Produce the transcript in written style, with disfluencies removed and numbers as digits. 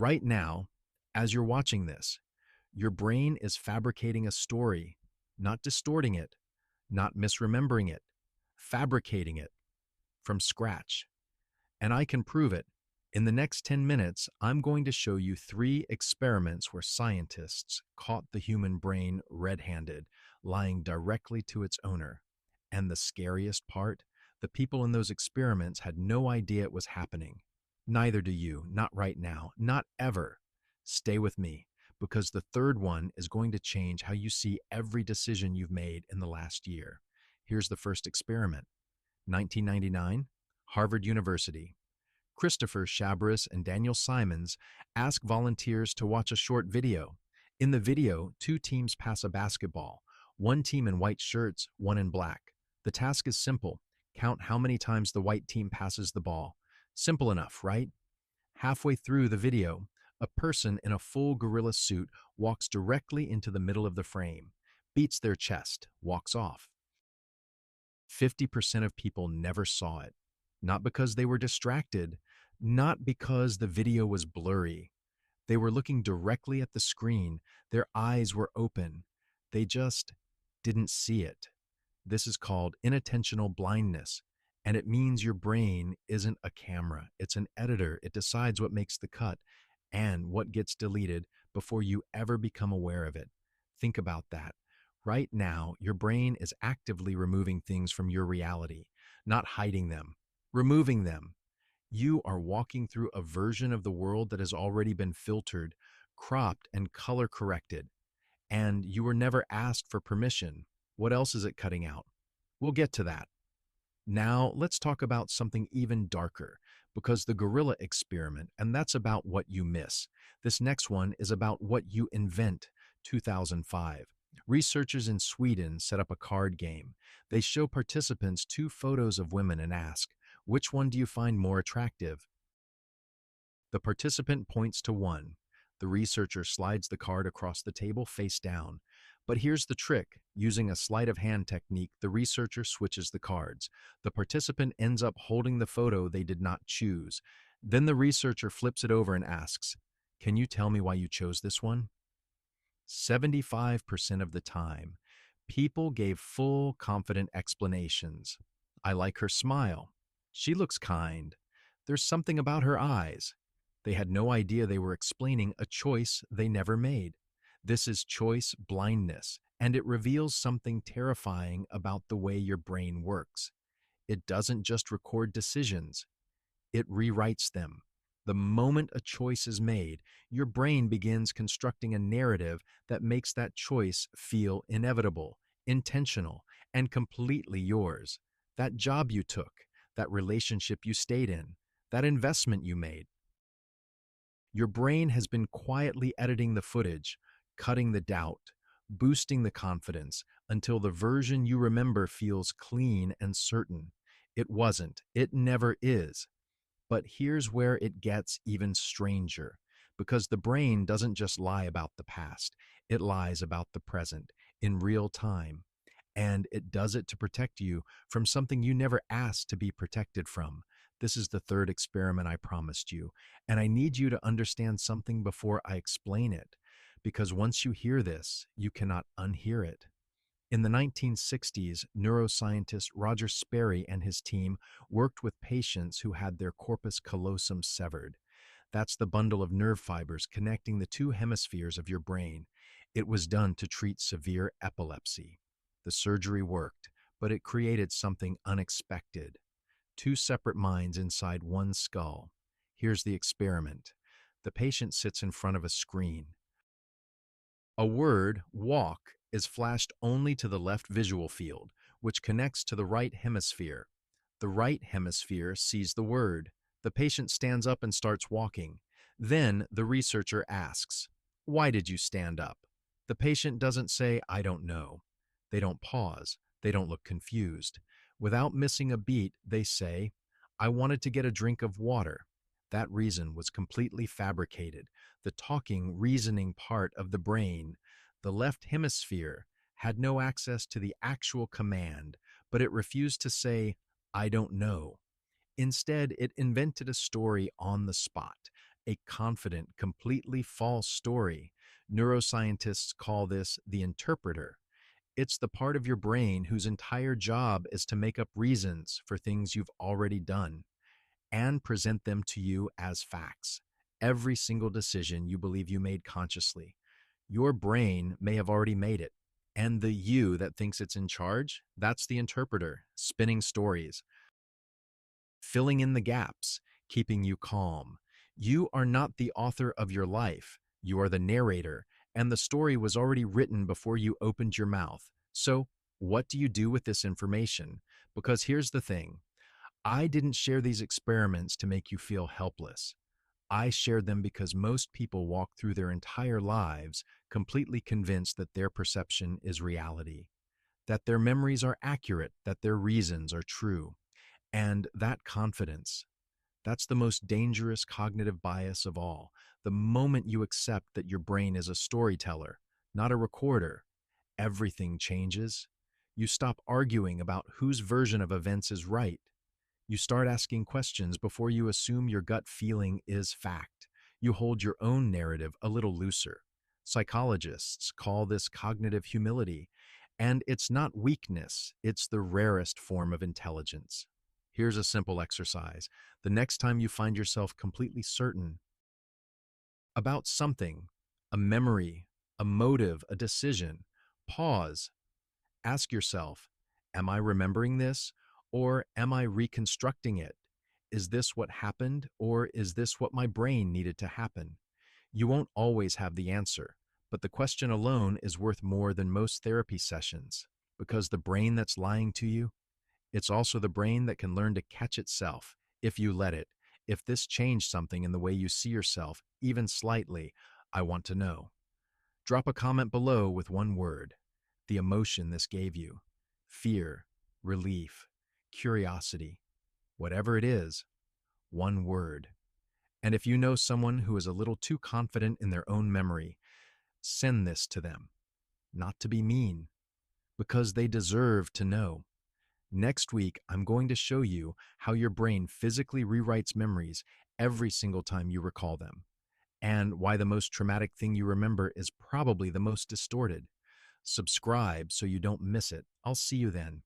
Right now, as you're watching this, your brain is fabricating a story, not distorting it, not misremembering it, fabricating it from scratch. And I can prove it. In the next 10 minutes, I'm going to show you 3 experiments where scientists caught the human brain red-handed, lying directly to its owner. And the scariest part, the people in those experiments had no idea it was happening. Neither do you, not right now, not ever. Stay with me, because the third one is going to change how you see every decision you've made in the last year. Here's the first experiment. 1999, Harvard University. Christopher Chabris and Daniel Simons ask volunteers to watch a short video. In the video, 2 teams pass a basketball, one team in white shirts, one in black. The task is simple. Count how many times the white team passes the ball. Simple enough, right? Halfway through the video, a person in a full gorilla suit walks directly into the middle of the frame, beats their chest, walks off. 50% of people never saw it. Not because they were distracted, not because the video was blurry. They were looking directly at the screen. Their eyes were open. They just didn't see it. This is called inattentional blindness, and it means your brain isn't a camera. It's an editor. It decides what makes the cut and what gets deleted before you ever become aware of it. Think about that. Right now, your brain is actively removing things from your reality, not hiding them, removing them. You are walking through a version of the world that has already been filtered, cropped, and color corrected. And you were never asked for permission. What else is it cutting out? We'll get to that. Now, let's talk about something even darker, because the gorilla experiment, and that's about what you miss. This next one is about what you invent. 2005. Researchers in Sweden set up a card game. They show participants 2 photos of women and ask, which one do you find more attractive? The participant points to one. The researcher slides the card across the table face down. But here's the trick. Using a sleight of hand technique, the researcher switches the cards. The participant ends up holding the photo they did not choose. Then the researcher flips it over and asks, "Can you tell me why you chose this one?" 75% of the time, people gave full, confident explanations. I like her smile. She looks kind. There's something about her eyes. They had no idea they were explaining a choice they never made. This is choice blindness, and it reveals something terrifying about the way your brain works. It doesn't just record decisions, it rewrites them. The moment a choice is made, your brain begins constructing a narrative that makes that choice feel inevitable, intentional, and completely yours. That job you took, that relationship you stayed in, that investment you made. Your brain has been quietly editing the footage, cutting the doubt, boosting the confidence until the version you remember feels clean and certain. It wasn't. It never is. But here's where it gets even stranger, because the brain doesn't just lie about the past, it lies about the present, in real time. And it does it to protect you from something you never asked to be protected from. This is the third experiment I promised you, and I need you to understand something before I explain it, because once you hear this, you cannot unhear it. In the 1960s, neuroscientist Roger Sperry and his team worked with patients who had their corpus callosum severed. That's the bundle of nerve fibers connecting the 2 hemispheres of your brain. It was done to treat severe epilepsy. The surgery worked, but it created something unexpected. 2 separate minds inside one skull. Here's the experiment. The patient sits in front of a screen. A word, walk, is flashed only to the left visual field, which connects to the right hemisphere. The right hemisphere sees the word. The patient stands up and starts walking. Then the researcher asks, "Why did you stand up?" The patient doesn't say, "I don't know." They don't pause. They don't look confused. Without missing a beat, they say, "I wanted to get a drink of water." That reason was completely fabricated. The talking, reasoning part of the brain, the left hemisphere, had no access to the actual command, but it refused to say, "I don't know." Instead, it invented a story on the spot, a confident, completely false story. Neuroscientists call this the interpreter. It's the part of your brain whose entire job is to make up reasons for things you've already done and present them to you as facts. Every single decision you believe you made consciously, your brain may have already made it. And the you that thinks it's in charge, that's the interpreter, spinning stories, filling in the gaps, keeping you calm. You are not the author of your life. You are the narrator, and the story was already written before you opened your mouth. So, what do you do with this information? Because here's the thing, I didn't share these experiments to make you feel helpless. I shared them because most people walk through their entire lives completely convinced that their perception is reality, that their memories are accurate, that their reasons are true. And that confidence, that's the most dangerous cognitive bias of all. The moment you accept that your brain is a storyteller, not a recorder, everything changes. You stop arguing about whose version of events is right. You start asking questions before you assume your gut feeling is fact. You hold your own narrative a little looser. Psychologists call this cognitive humility, and it's not weakness, it's the rarest form of intelligence. Here's a simple exercise. The next time you find yourself completely certain about something, a memory, a motive, a decision, pause. Ask yourself, am I remembering this or am I reconstructing it? Is this what happened or is this what my brain needed to happen? You won't always have the answer, but the question alone is worth more than most therapy sessions because the brain that's lying to you, it's also the brain that can learn to catch itself if you let it. If this changed something in the way you see yourself, even slightly, I want to know. Drop a comment below with one word, the emotion this gave you, fear, relief, curiosity, whatever it is, one word. And if you know someone who is a little too confident in their own memory, send this to them, not to be mean, because they deserve to know. Next week, I'm going to show you how your brain physically rewrites memories every single time you recall them, and why the most traumatic thing you remember is probably the most distorted. Subscribe so you don't miss it. I'll see you then.